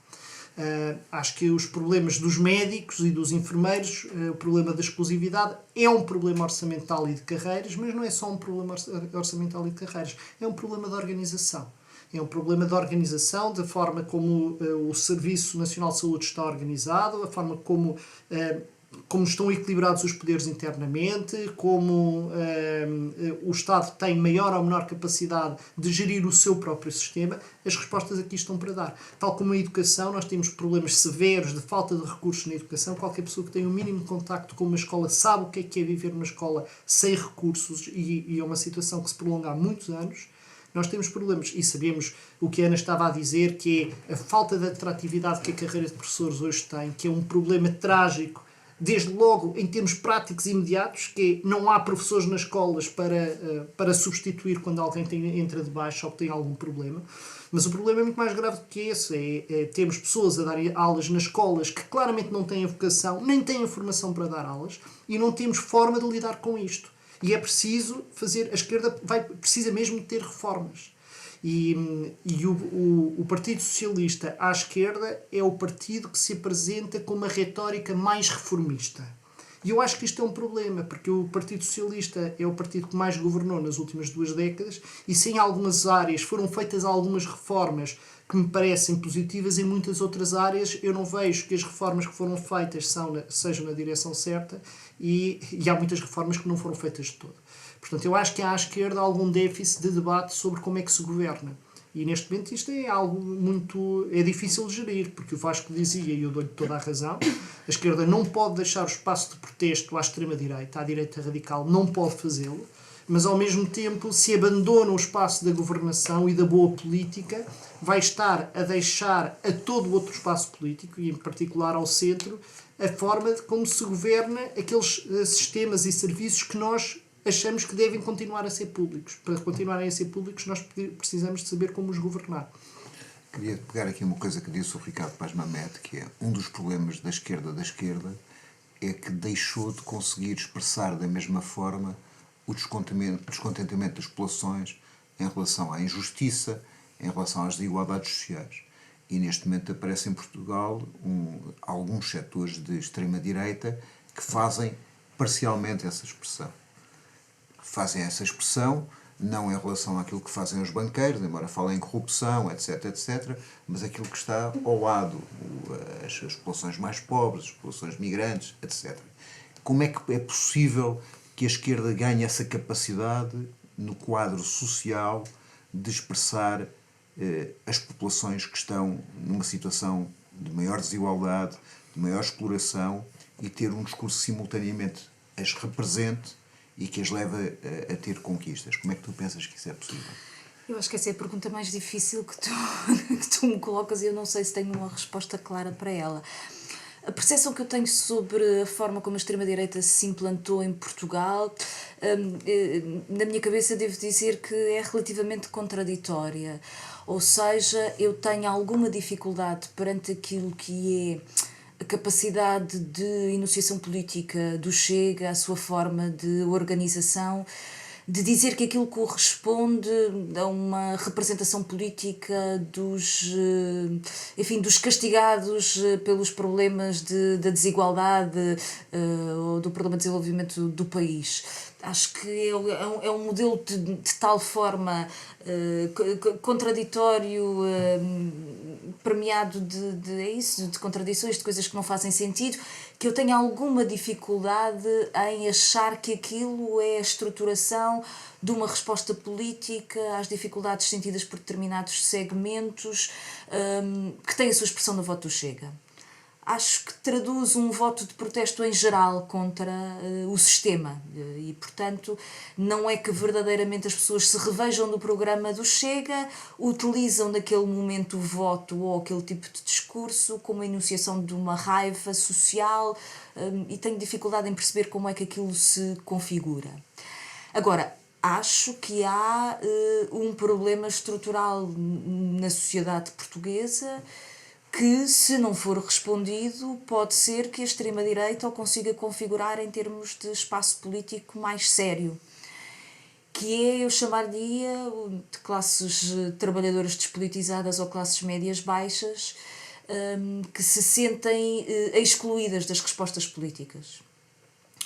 Acho que os problemas dos médicos e dos enfermeiros, o problema da exclusividade é um problema orçamental e de carreiras, mas não é só um problema orçamental e de carreiras, é um problema de organização. É um problema de organização, da forma como o Serviço Nacional de Saúde está organizado, a forma como estão equilibrados os poderes internamente, como o Estado tem maior ou menor capacidade de gerir o seu próprio sistema. As respostas aqui estão para dar. Tal como a educação, nós temos problemas severos de falta de recursos na educação. Qualquer pessoa que tenha um mínimo de contacto com uma escola sabe o que é viver numa escola sem recursos e é uma situação que se prolonga há muitos anos. Nós temos problemas e sabemos o que a Ana estava a dizer, que é a falta de atratividade que a carreira de professores hoje tem, que é um problema trágico, desde logo em termos práticos e imediatos, que não há professores nas escolas para substituir quando alguém entra de baixo ou tem algum problema. Mas o problema é muito mais grave do que esse, é termos pessoas a dar aulas nas escolas que claramente não têm a vocação, nem têm a formação para dar aulas, e não temos forma de lidar com isto. E é preciso a esquerda precisa mesmo de ter reformas. E o Partido Socialista à esquerda é o partido que se apresenta com uma retórica mais reformista. E eu acho que isto é um problema, porque o Partido Socialista é o partido que mais governou nas últimas 2 décadas e se em algumas áreas foram feitas algumas reformas que me parecem positivas, em muitas outras áreas eu não vejo que as reformas que foram feitas sejam na direção certa e há muitas reformas que não foram feitas de todo. Portanto, eu acho que há à esquerda algum déficit de debate sobre como é que se governa. E neste momento isto é algo é difícil de gerir, porque o Vasco dizia, e eu dou-lhe toda a razão, a esquerda não pode deixar o espaço de protesto à extrema-direita, à direita radical não pode fazê-lo, mas ao mesmo tempo, se abandona o espaço da governação e da boa política, vai estar a deixar a todo o outro espaço político, e em particular ao centro, a forma de como se governa aqueles sistemas e serviços que nós achamos que devem continuar a ser públicos. Para continuarem a ser públicos, nós precisamos de saber como os governar. Queria pegar aqui uma coisa que disse o Ricardo Paz Mamede, que é um dos problemas da esquerda é que deixou de conseguir expressar da mesma forma o descontentamento das populações em relação à injustiça, em relação às desigualdades sociais. E neste momento aparece em Portugal alguns setores de extrema-direita que fazem parcialmente essa expressão. Fazem essa expressão não em relação àquilo que fazem os banqueiros, embora falem em corrupção, etc, etc, mas aquilo que está ao lado, as populações mais pobres, as populações migrantes, etc. Como é que é possível que a esquerda ganhe essa capacidade no quadro social de expressar as populações que estão numa situação de maior desigualdade, de maior exploração, e ter um discurso simultaneamente as represente e que as leva a ter conquistas? Como é que tu pensas que isso é possível? Eu acho que essa é a pergunta mais difícil que tu me colocas e eu não sei se tenho uma resposta clara para ela. A percepção que eu tenho sobre a forma como a extrema-direita se implantou em Portugal, na minha cabeça devo dizer que é relativamente contraditória. Ou seja, eu tenho alguma dificuldade perante aquilo que é a capacidade de enunciação política do Chega, a sua forma de organização, de dizer que aquilo corresponde a uma representação política dos castigados pelos problemas da desigualdade ou do problema de desenvolvimento do país. Acho que é um modelo de tal forma contraditório, permeado de contradições, de coisas que não fazem sentido, que eu tenho alguma dificuldade em achar que aquilo é a estruturação de uma resposta política às dificuldades sentidas por determinados segmentos que têm a sua expressão no voto do Chega. Acho que traduz um voto de protesto em geral contra o sistema e, portanto, não é que verdadeiramente as pessoas se revejam no programa do Chega, utilizam naquele momento o voto ou aquele tipo de discurso como a enunciação de uma raiva social e tenho dificuldade em perceber como é que aquilo se configura. Agora, acho que há um problema estrutural na sociedade portuguesa que, se não for respondido, pode ser que a extrema-direita o consiga configurar em termos de espaço político mais sério, que é, eu chamaria de classes trabalhadoras despolitizadas ou classes médias baixas, que se sentem excluídas das respostas políticas.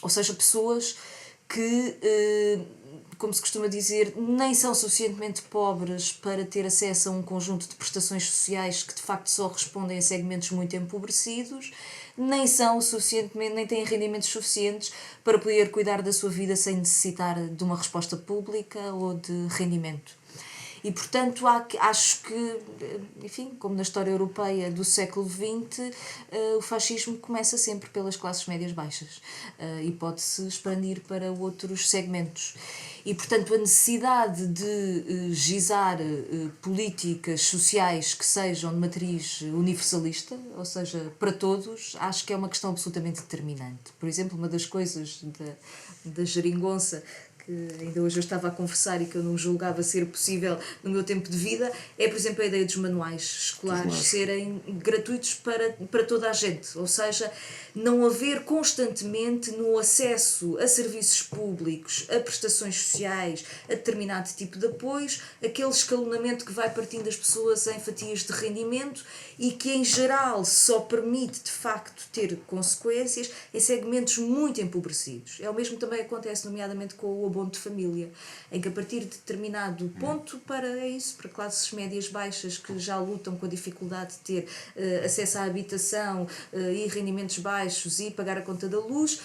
Ou seja, pessoas que, como se costuma dizer, nem são suficientemente pobres para ter acesso a um conjunto de prestações sociais que de facto só respondem a segmentos muito empobrecidos, nem são suficientemente, nem têm rendimentos suficientes para poder cuidar da sua vida sem necessitar de uma resposta pública ou de rendimento. E, portanto, acho que, enfim, como na história europeia do século XX, o fascismo começa sempre pelas classes médias baixas e pode-se expandir para outros segmentos. E, portanto, a necessidade de gizar políticas sociais que sejam de matriz universalista, ou seja, para todos, acho que é uma questão absolutamente determinante. Por exemplo, uma das coisas da geringonça que ainda hoje eu estava a conversar e que eu não julgava ser possível no meu tempo de vida, é, por exemplo, a ideia dos manuais escolares serem gratuitos para toda a gente, ou seja, não haver constantemente no acesso a serviços públicos, a prestações sociais, a determinado tipo de apoios, aquele escalonamento que vai partindo das pessoas em fatias de rendimento e que, em geral, só permite, de facto, ter consequências em segmentos muito empobrecidos. É o mesmo que também acontece, nomeadamente, com o abono de família, em que, a partir de determinado ponto, para classes médias baixas que já lutam com a dificuldade de ter acesso à habitação e rendimentos baixos e pagar a conta da luz,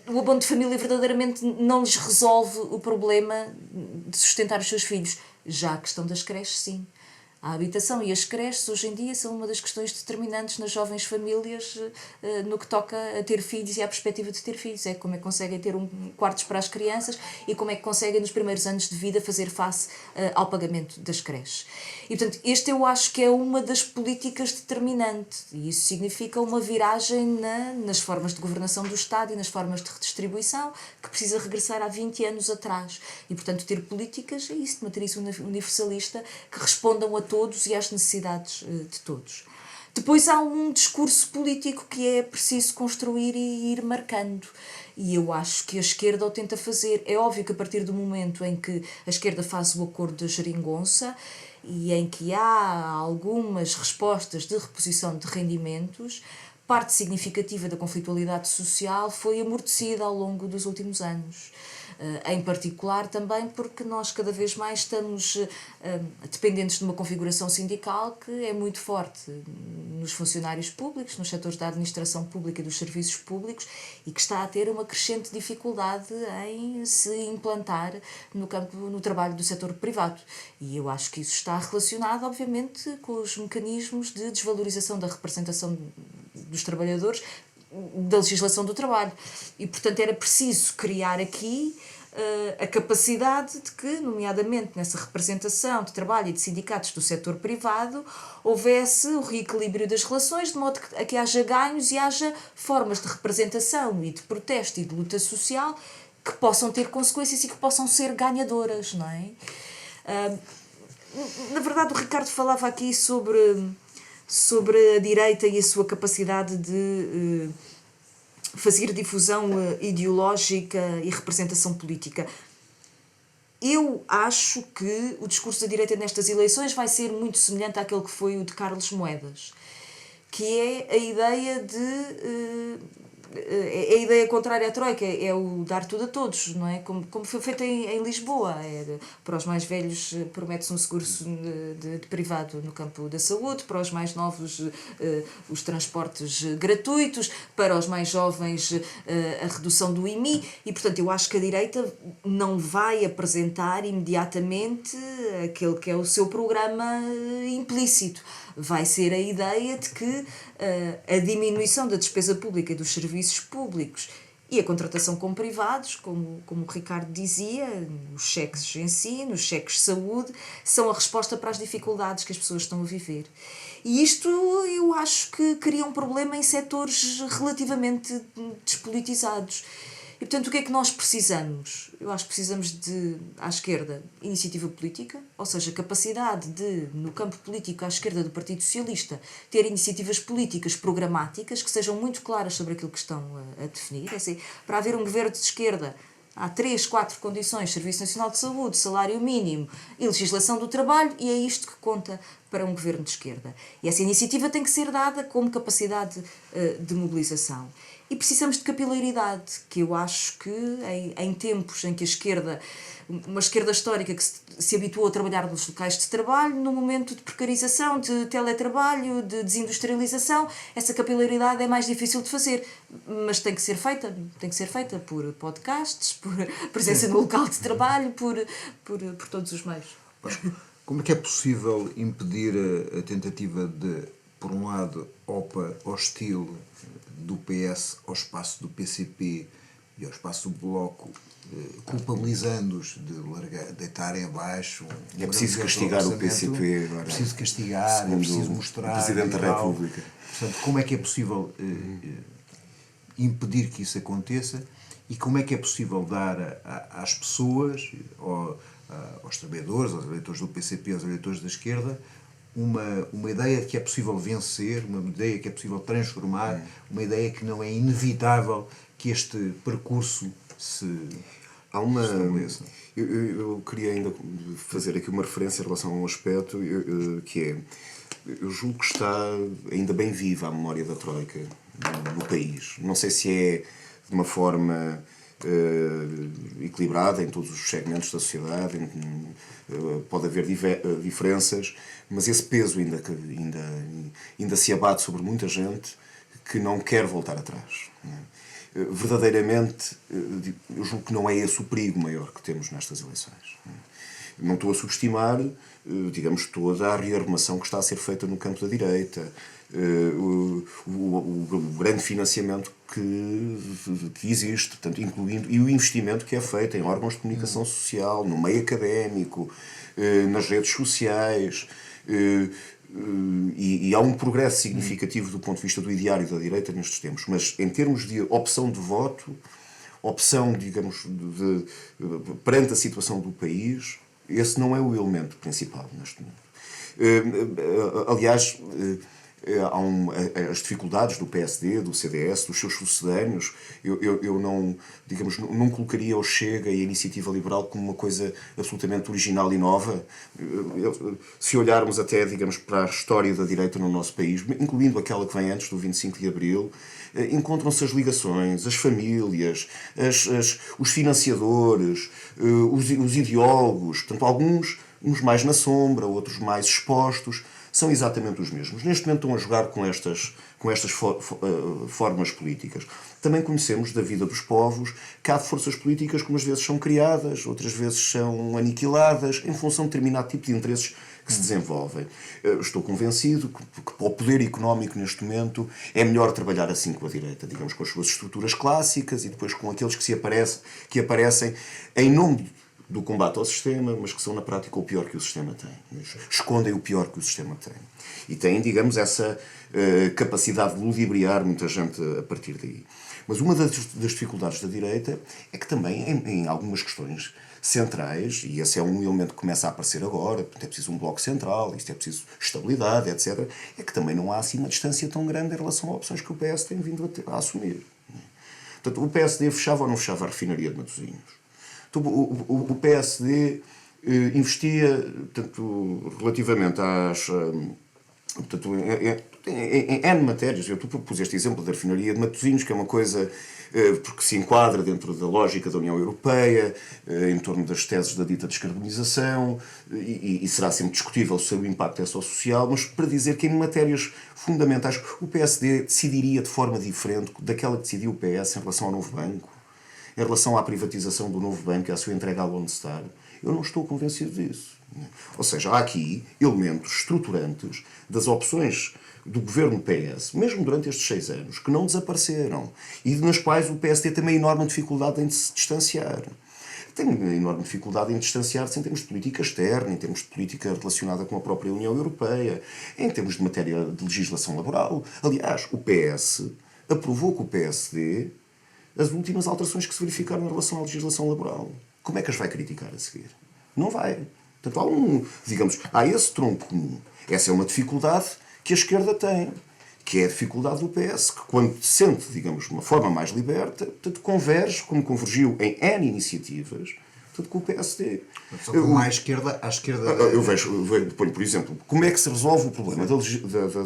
o abono de família verdadeiramente não lhes resolve o problema de sustentar os seus filhos. Já a questão das creches, sim. A habitação e as creches hoje em dia são uma das questões determinantes nas jovens famílias no que toca a ter filhos e à perspectiva de ter filhos. É como é que conseguem ter quartos para as crianças e como é que conseguem nos primeiros anos de vida fazer face ao pagamento das creches. E portanto, este eu acho que é uma das políticas determinantes e isso significa uma viragem nas formas de governação do Estado e nas formas de redistribuição que precisa regressar há 20 anos atrás. E portanto ter políticas é isso, de matriz universalista que respondam a todos e às necessidades de todos. Depois há um discurso político que é preciso construir e ir marcando. E eu acho que a esquerda o tenta fazer. É óbvio que a partir do momento em que a esquerda faz o acordo da geringonça e em que há algumas respostas de reposição de rendimentos, parte significativa da conflitualidade social foi amortecida ao longo dos últimos anos. Em particular também porque nós cada vez mais estamos dependentes de uma configuração sindical que é muito forte nos funcionários públicos, nos setores da administração pública e dos serviços públicos e que está a ter uma crescente dificuldade em se implantar no trabalho do setor privado. E eu acho que isso está relacionado, obviamente, com os mecanismos de desvalorização da representação dos trabalhadores, da legislação do trabalho. E, portanto, era preciso criar aqui a capacidade de que, nomeadamente nessa representação de trabalho e de sindicatos do setor privado, houvesse o reequilíbrio das relações, de modo a que haja ganhos e haja formas de representação e de protesto e de luta social que possam ter consequências e que possam ser ganhadoras, não é? Na verdade, o Ricardo falava aqui sobre a direita e a sua capacidade de fazer difusão ideológica e representação política. Eu acho que o discurso da direita nestas eleições vai ser muito semelhante àquele que foi o de Carlos Moedas, que é a ideia a ideia contrária à Troika, é o dar tudo a todos, não é? Como foi feito em Lisboa. Para os mais velhos promete-se um seguro de privado no campo da saúde, para os mais novos os transportes gratuitos, para os mais jovens a redução do IMI e, portanto, eu acho que a direita não vai apresentar imediatamente aquele que é o seu programa implícito. Vai ser a ideia de que a diminuição da despesa pública e dos serviços públicos e a contratação com privados, como o Ricardo dizia, os cheques ensino, os cheques saúde, são a resposta para as dificuldades que as pessoas estão a viver. E isto eu acho que cria um problema em setores relativamente despolitizados. E, portanto, o que é que nós precisamos? Eu acho que precisamos à esquerda, iniciativa política, ou seja, capacidade de, no campo político, à esquerda do Partido Socialista, ter iniciativas políticas programáticas que sejam muito claras sobre aquilo que estão a definir. É assim, para haver um governo de esquerda, há 3, 4 condições: Serviço Nacional de Saúde, salário mínimo e legislação do trabalho, e é isto que conta para um governo de esquerda. E essa iniciativa tem que ser dada como capacidade de mobilização. E precisamos de capilaridade, que eu acho que em tempos em que uma esquerda histórica que se habituou a trabalhar nos locais de trabalho, num momento de precarização, de teletrabalho, de desindustrialização, essa capilaridade é mais difícil de fazer, mas tem que ser feita por podcasts, por presença no local de trabalho, por todos os meios. Como é que é possível impedir a tentativa de, por um lado, OPA hostil do PS ao espaço do PCP e ao espaço do Bloco, culpabilizando-os de deitarem abaixo... É preciso castigar o PCP agora. É preciso castigar, é preciso mostrar... Presidente da República. Portanto, como é que é possível impedir que isso aconteça e como é que é possível dar às pessoas, aos trabalhadores, aos eleitores do PCP, aos eleitores da esquerda, uma ideia que é possível vencer, uma ideia que é possível transformar, uma ideia que não é inevitável que este percurso se estabeleça. Eu queria ainda fazer aqui uma referência em relação a um aspecto que é, eu julgo que está ainda bem viva a memória da Troika no país. Não sei se é de uma forma equilibrada em todos os segmentos da sociedade, pode haver diferenças, mas esse peso ainda se abate sobre muita gente que não quer voltar atrás. Verdadeiramente, eu julgo que não é esse o perigo maior que temos nestas eleições. Não estou a subestimar, digamos, toda a rearrumação que está a ser feita no campo da direita, o grande financiamento que existe, portanto, incluindo e o investimento que é feito em órgãos de comunicação social, no meio académico, nas redes sociais, e há um progresso significativo do ponto de vista do ideário da direita nestes tempos, mas em termos de opção de voto, opção, digamos, perante a situação do país, esse não é o elemento principal neste momento. Aliás, há as dificuldades do PSD, do CDS, dos seus sucedâneos. Eu não, digamos, não colocaria o Chega e a Iniciativa Liberal como uma coisa absolutamente original e nova. Se olharmos até, digamos, para a história da direita no nosso país, incluindo aquela que vem antes do 25 de Abril, encontram-se as ligações, as famílias, os financiadores, os ideólogos, portanto, alguns uns mais na sombra, outros mais expostos, são exatamente os mesmos. Neste momento estão a jogar com estas formas políticas. Também conhecemos da vida dos povos que há forças políticas que umas vezes são criadas, outras vezes são aniquiladas, em função de determinado tipo de interesses que se desenvolvem. Estou convencido que para o poder económico neste momento é melhor trabalhar assim com a direita, digamos, com as suas estruturas clássicas e depois com aqueles que aparecem em nome do combate ao sistema, mas que são na prática o pior que o sistema tem. Escondem o pior que o sistema tem. E têm, digamos, essa capacidade de ludibriar muita gente a partir daí. Mas uma das dificuldades da direita é que também, em algumas questões centrais, e esse é um elemento que começa a aparecer agora, é preciso um bloco central, isto é preciso estabilidade, etc., é que também não há assim uma distância tão grande em relação a opções que o PS tem vindo a assumir. Portanto, o PSD fechava ou não fechava a refinaria de Matosinhos? O PSD investia, portanto, relativamente às... Portanto, em N matérias. Eu propus este exemplo da refinaria de Matosinhos, que é uma coisa porque se enquadra dentro da lógica da União Europeia, em torno das teses da dita descarbonização, e será sempre discutível se o impacto é só social, mas para dizer que em matérias fundamentais o PSD decidiria de forma diferente daquela que decidiu o PS em relação ao novo banco, em relação à privatização do novo banco e à sua entrega à Lone Star. Eu não estou convencido disso. Ou seja, há aqui elementos estruturantes das opções do governo PS, mesmo durante estes 6 anos, que não desapareceram e nas quais o PSD tem uma enorme dificuldade em se distanciar. Tem uma enorme dificuldade em distanciar-se em termos de política externa, em termos de política relacionada com a própria União Europeia, em termos de matéria de legislação laboral. Aliás, o PS aprovou com o PSD as últimas alterações que se verificaram em relação à legislação laboral. Como é que as vai criticar a seguir? Não vai. Portanto, há esse tronco comum. Essa é uma dificuldade que a esquerda tem, que é a dificuldade do PS, que quando se sente, digamos, de uma forma mais liberta, portanto, converge, como convergiu em N iniciativas, portanto, com o PSD. Só com à esquerda... Eu ponho, por exemplo, como é que se resolve o problema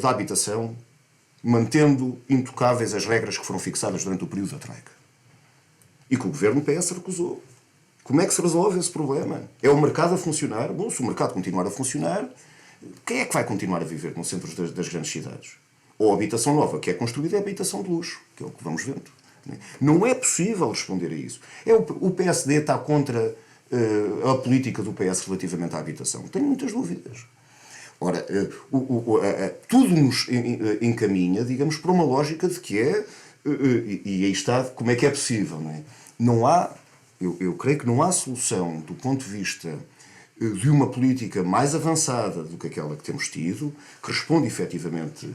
da habitação mantendo intocáveis as regras que foram fixadas durante o período da Troika. E que o governo PS recusou. Como é que se resolve esse problema? É o mercado a funcionar? Bom, se o mercado continuar a funcionar, quem é que vai continuar a viver nos centros das grandes cidades? Ou a habitação nova que é construída é a habitação de luxo, que é o que vamos vendo. Não é possível responder a isso. O PSD está contra a política do PS relativamente à habitação. Tenho muitas dúvidas. Ora, tudo nos encaminha, digamos, para uma lógica de que e aí está, como é que é possível, não é? Não há, eu creio que não há solução do ponto de vista de uma política mais avançada do que aquela que temos tido, que responde efetivamente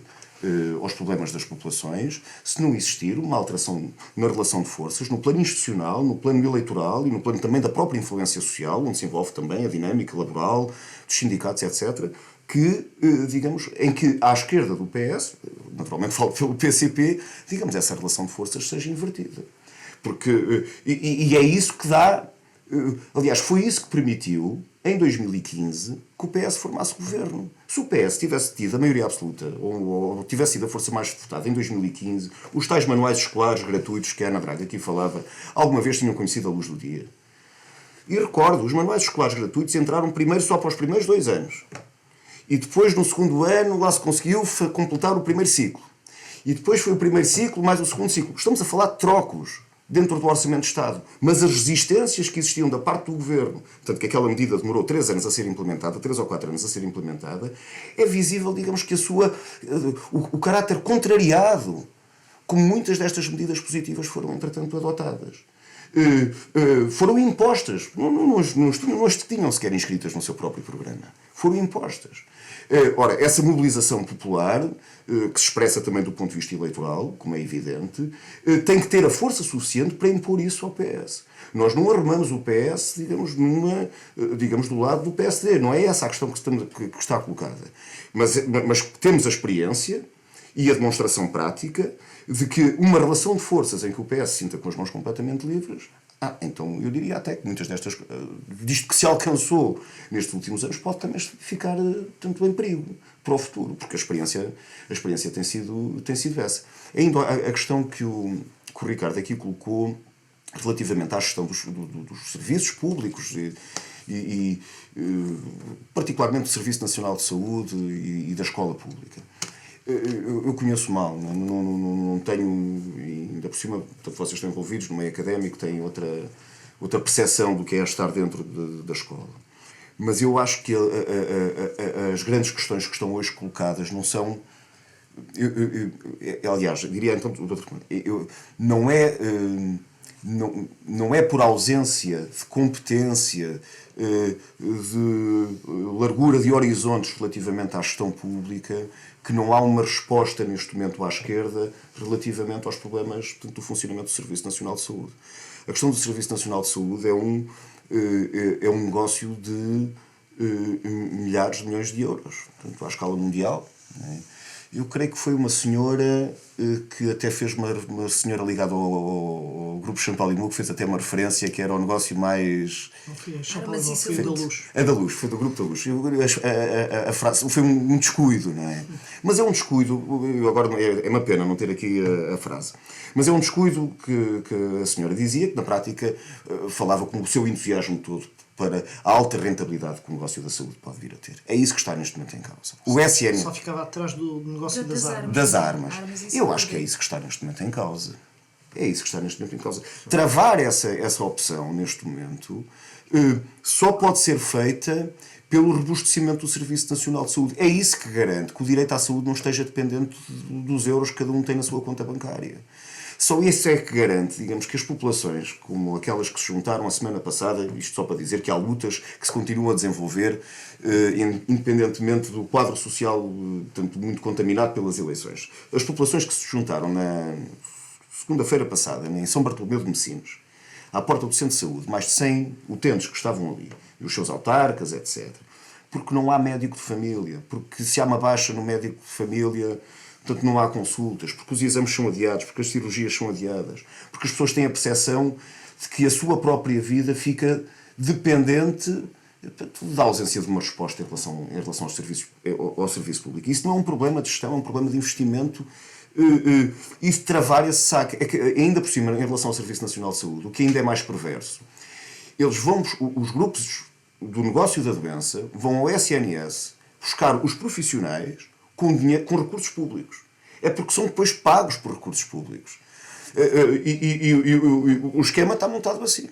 aos problemas das populações, se não existir uma alteração na relação de forças, no plano institucional, no plano eleitoral e no plano também da própria influência social, onde se envolve também a dinâmica laboral, dos sindicatos, etc., que, digamos, em que à esquerda do PS, naturalmente falo pelo PCP, digamos, essa relação de forças seja invertida. Porque, e é isso que dá, aliás, foi isso que permitiu, em 2015, que o PS formasse governo. Se o PS tivesse tido a maioria absoluta, ou tivesse sido a força mais votada em 2015, os tais manuais escolares gratuitos que a Ana Braga aqui falava, alguma vez tinham conhecido a luz do dia. E recordo, os manuais escolares gratuitos entraram primeiro só para os primeiros 2 anos. E depois, no segundo ano, lá se conseguiu completar o primeiro ciclo. E depois foi o primeiro ciclo mais o segundo ciclo. Estamos a falar de trocos. dentro do Orçamento de Estado, mas as resistências que existiam da parte do Governo, tanto que aquela medida demorou 3 anos a ser implementada, 3 ou 4 anos a ser implementada, é visível, digamos, que o caráter contrariado, como muitas destas medidas positivas foram, entretanto, adotadas. Foram impostas, não as tinham sequer inscritas no seu próprio programa, foram impostas. Ora, essa mobilização popular, que se expressa também do ponto de vista eleitoral, como é evidente, tem que ter a força suficiente para impor isso ao PS. Nós não arrumamos o PS, digamos, do lado do PSD. Não é essa a questão que está colocada. Mas temos a experiência e a demonstração prática de que uma relação de forças em que o PS se sinta com as mãos completamente livres, então eu diria até que muitas disto que se alcançou nestes últimos anos pode também ficar tanto em perigo para o futuro, porque a experiência tem sido essa. Ainda a questão que o Ricardo aqui colocou relativamente à gestão dos serviços públicos e particularmente do Serviço Nacional de Saúde e da escola pública. Eu conheço mal, não tenho, ainda por cima, vocês estão envolvidos no meio académico, têm outra percepção do que é estar dentro da escola. Mas eu acho que as grandes questões que estão hoje colocadas não são... aliás, diria então, não é por ausência de competência, de largura de horizontes relativamente à gestão pública, que não há uma resposta neste momento à esquerda relativamente aos problemas, portanto, do funcionamento do Serviço Nacional de Saúde. A questão do Serviço Nacional de Saúde é um negócio de milhares de milhões de euros, portanto, à escala mundial, não é? Eu creio que foi uma senhora que até fez uma senhora ligada ao grupo Champalimau, que fez até uma referência que era o negócio mais... Não foi a Champalimau, foi da Luz. A da Luz, foi do grupo da Luz. A frase foi um descuido, não é? Mas é um descuido, agora é uma pena não ter aqui a frase, mas é um descuido que a senhora dizia, que na prática falava com o seu entusiasmo todo para a alta rentabilidade que o negócio da saúde pode vir a ter. É isso que está neste momento em causa. O SN... Só ficava atrás do negócio das armas. Das armas. Eu acho que é isso que está neste momento em causa. É isso que está neste momento em causa. Travar essa opção neste momento só pode ser feita pelo robustecimento do Serviço Nacional de Saúde. É isso que garante que o direito à saúde não esteja dependente dos euros que cada um tem na sua conta bancária. Só isso é que garante, digamos, que as populações, como aquelas que se juntaram a semana passada, isto só para dizer que há lutas que se continuam a desenvolver, independentemente do quadro social tanto muito contaminado pelas eleições. As populações que se juntaram na segunda-feira passada, em São Bartolomeu de Messinos, à porta do Centro de Saúde, mais de 100 utentes que estavam ali, e os seus autarcas, etc. Porque não há médico de família, porque se há uma baixa no médico de família... Portanto, não há consultas, porque os exames são adiados, porque as cirurgias são adiadas, porque as pessoas têm a percepção de que a sua própria vida fica dependente da ausência de uma resposta em relação ao serviço público. Isso não é um problema de gestão, é um problema de investimento e de travar esse saco. É que, ainda por cima, em relação ao Serviço Nacional de Saúde, o que ainda é mais perverso, os grupos do negócio da doença vão ao SNS buscar os profissionais com recursos públicos. É porque são depois pagos por recursos públicos. E o esquema está montado assim.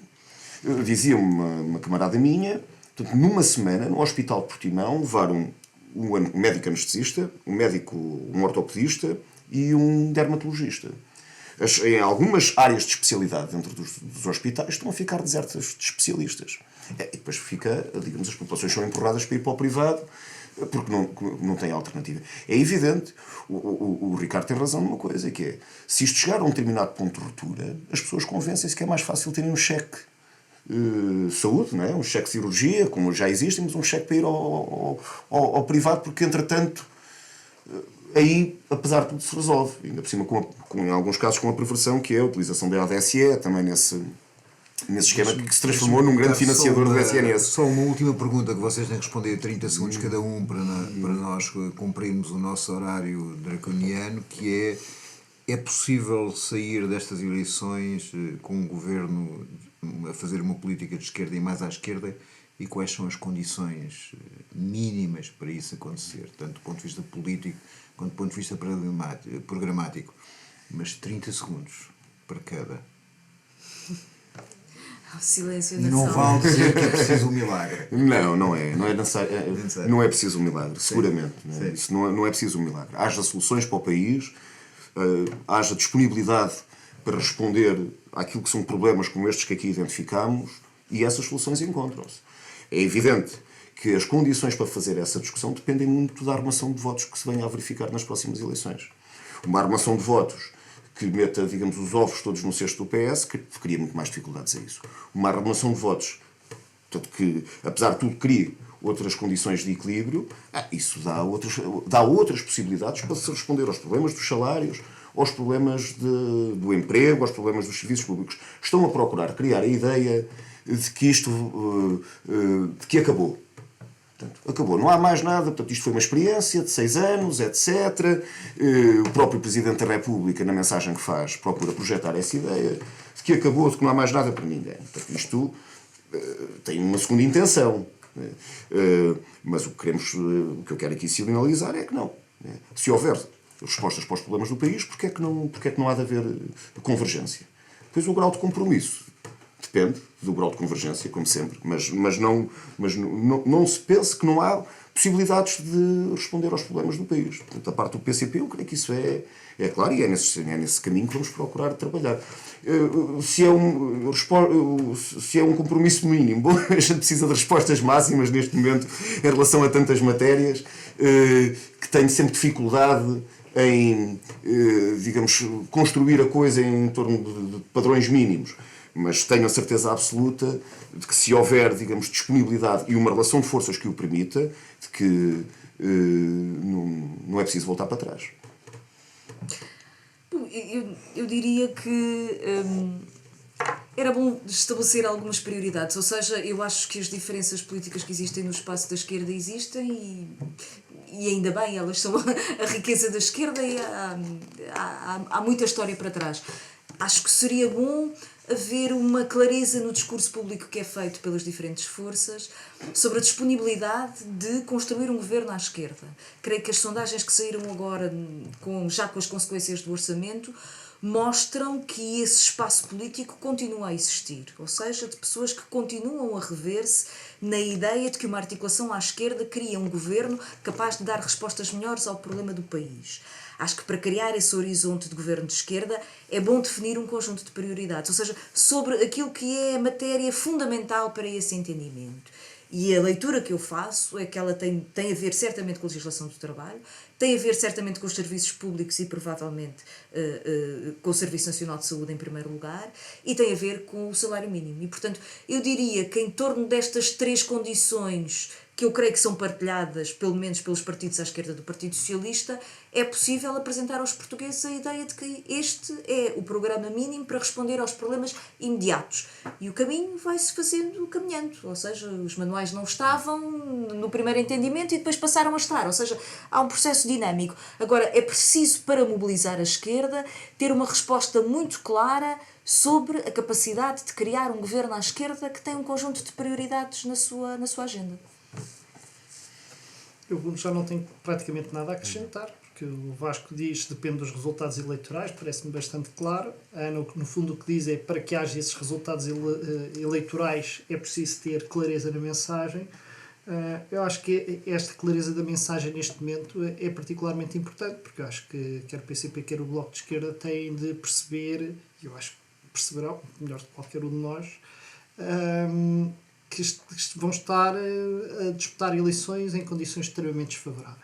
Dizia uma camarada minha, portanto, numa semana, no Hospital de Portimão, levaram um médico anestesista, um ortopedista e um dermatologista. Em algumas áreas de especialidade dentro dos hospitais estão a ficar desertas de especialistas. E depois digamos, as populações são empurradas para ir para o privado, porque não tem alternativa. É evidente, o Ricardo tem razão numa coisa, que é, se isto chegar a um determinado ponto de ruptura, as pessoas convencem-se que é mais fácil terem um cheque saúde, não é? Um cheque de cirurgia, como já existe, mas um cheque para ir ao privado, porque, entretanto, aí, apesar de tudo, se resolve. Ainda por cima, em alguns casos, com a perversão, que é a utilização da ADSE, também nesse esquema que se transformou num grande financiador do SNS. Só uma última pergunta que vocês têm que responder, 30 segundos cada um, para nós cumprirmos o nosso horário draconiano, que é possível sair destas eleições com um governo a fazer uma política de esquerda e mais à esquerda, e quais são as condições mínimas para isso acontecer, tanto do ponto de vista político quanto do ponto de vista programático? Mas 30 segundos para cada. O silêncio E na não sala. vale dizer que é preciso um milagre. Não é necessário, não é preciso um milagre, seguramente. Sim. Isso não é preciso um milagre. Haja soluções para o país, haja disponibilidade para responder àquilo que são problemas como estes que aqui identificamos, e essas soluções encontram-se. É evidente que as condições para fazer essa discussão dependem muito da armação de votos que se venha a verificar nas próximas eleições. Uma armação de votos que meta, digamos, os ovos todos no cesto do PS, que cria muito mais dificuldades a isso. Uma armação de votos, portanto, que, apesar de tudo, crie outras condições de equilíbrio, isso dá outras possibilidades para se responder aos problemas dos salários, aos problemas do emprego, aos problemas dos serviços públicos. Estão a procurar criar a ideia de que isto de que acabou. Portanto, acabou, não há mais nada, portanto, isto foi uma experiência de 6 anos, etc. O próprio Presidente da República, na mensagem que faz, procura projetar essa ideia de que acabou, de que não há mais nada para ninguém. Portanto, isto tem uma segunda intenção. Mas o que eu quero aqui sinalizar é que não. Se houver respostas para os problemas do país, porque é que não há de haver convergência? Depois o grau de compromisso depende do grau de convergência, como sempre, mas não se pense que não há possibilidades de responder aos problemas do país. Portanto, a parte do PCP, eu creio que isso é claro, e é nesse caminho que vamos procurar trabalhar. Se é um compromisso mínimo, bom, a gente precisa de respostas máximas neste momento em relação a tantas matérias que tenho sempre dificuldade em, digamos, construir a coisa em torno de padrões mínimos. Mas tenho a certeza absoluta de que se houver, digamos, disponibilidade e uma relação de forças que o permita, de que não é preciso voltar para trás. Eu diria que era bom estabelecer algumas prioridades, ou seja, eu acho que as diferenças políticas que existem no espaço da esquerda existem e ainda bem, elas são a riqueza da esquerda e há muita história para trás. Acho que seria bom haver uma clareza no discurso público que é feito pelas diferentes forças sobre a disponibilidade de construir um governo à esquerda. Creio que as sondagens que saíram agora, já com as consequências do orçamento, mostram que esse espaço político continua a existir, ou seja, de pessoas que continuam a rever-se na ideia de que uma articulação à esquerda cria um governo capaz de dar respostas melhores ao problema do país. Acho que para criar esse horizonte de governo de esquerda é bom definir um conjunto de prioridades, ou seja, sobre aquilo que é a matéria fundamental para esse entendimento. E a leitura que eu faço é que ela tem a ver certamente com a legislação do trabalho, tem a ver certamente com os serviços públicos e provavelmente com o Serviço Nacional de Saúde em primeiro lugar, e tem a ver com o salário mínimo. E, portanto, eu diria que em torno destas 3 condições que eu creio que são partilhadas, pelo menos pelos partidos à esquerda do Partido Socialista, é possível apresentar aos portugueses a ideia de que este é o programa mínimo para responder aos problemas imediatos. E o caminho vai-se caminhando, ou seja, os manuais não estavam no primeiro entendimento e depois passaram a estar, ou seja, há um processo dinâmico. Agora, é preciso, para mobilizar a esquerda, ter uma resposta muito clara sobre a capacidade de criar um governo à esquerda que tem um conjunto de prioridades na sua agenda. Eu já não tenho praticamente nada a acrescentar, porque o Vasco diz que depende dos resultados eleitorais, parece-me bastante claro. A Ana, no fundo, o que diz é que para que haja esses resultados eleitorais é preciso ter clareza na mensagem. Eu acho que esta clareza da mensagem neste momento é particularmente importante, porque eu acho que quer o PCP, quer o Bloco de Esquerda têm de perceber, e eu acho que perceberão, melhor do que qualquer um de nós, que vão estar a disputar eleições em condições extremamente desfavoráveis.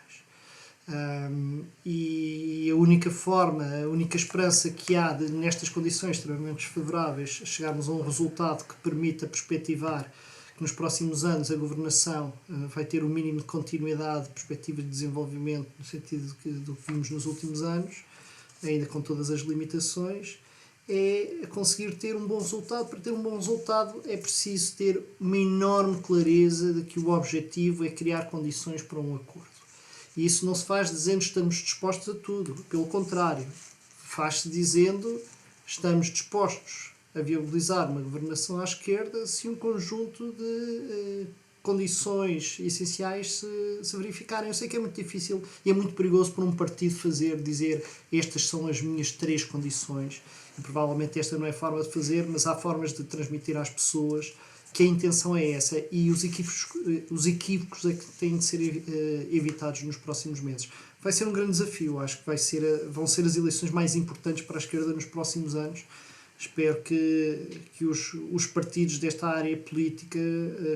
E a única forma, a única esperança que há de, nestas condições extremamente desfavoráveis, chegarmos a um resultado que permita perspectivar que nos próximos anos a governação vai ter o mínimo de continuidade, perspectiva de desenvolvimento, no sentido do que vimos nos últimos anos, ainda com todas as limitações, é conseguir ter um bom resultado. Para ter um bom resultado é preciso ter uma enorme clareza de que o objetivo é criar condições para um acordo. E isso não se faz dizendo que estamos dispostos a tudo. Pelo contrário, faz-se dizendo que estamos dispostos a viabilizar uma governação à esquerda se um conjunto de condições essenciais se verificarem. Eu sei que é muito difícil e é muito perigoso para um partido dizer estas são as minhas 3 condições. E provavelmente esta não é a forma de fazer, mas há formas de transmitir às pessoas que a intenção é essa, e os equívocos é que têm de ser evitados nos próximos meses. Vai ser um grande desafio, acho que vão ser as eleições mais importantes para a esquerda nos próximos anos. Espero que os partidos desta área política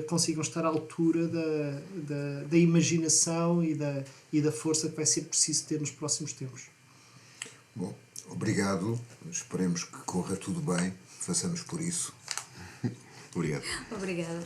consigam estar à altura da imaginação e da força que vai ser preciso ter nos próximos tempos. Bom, obrigado. Esperemos que corra tudo bem. Façamos por isso. Obrigado. Obrigada.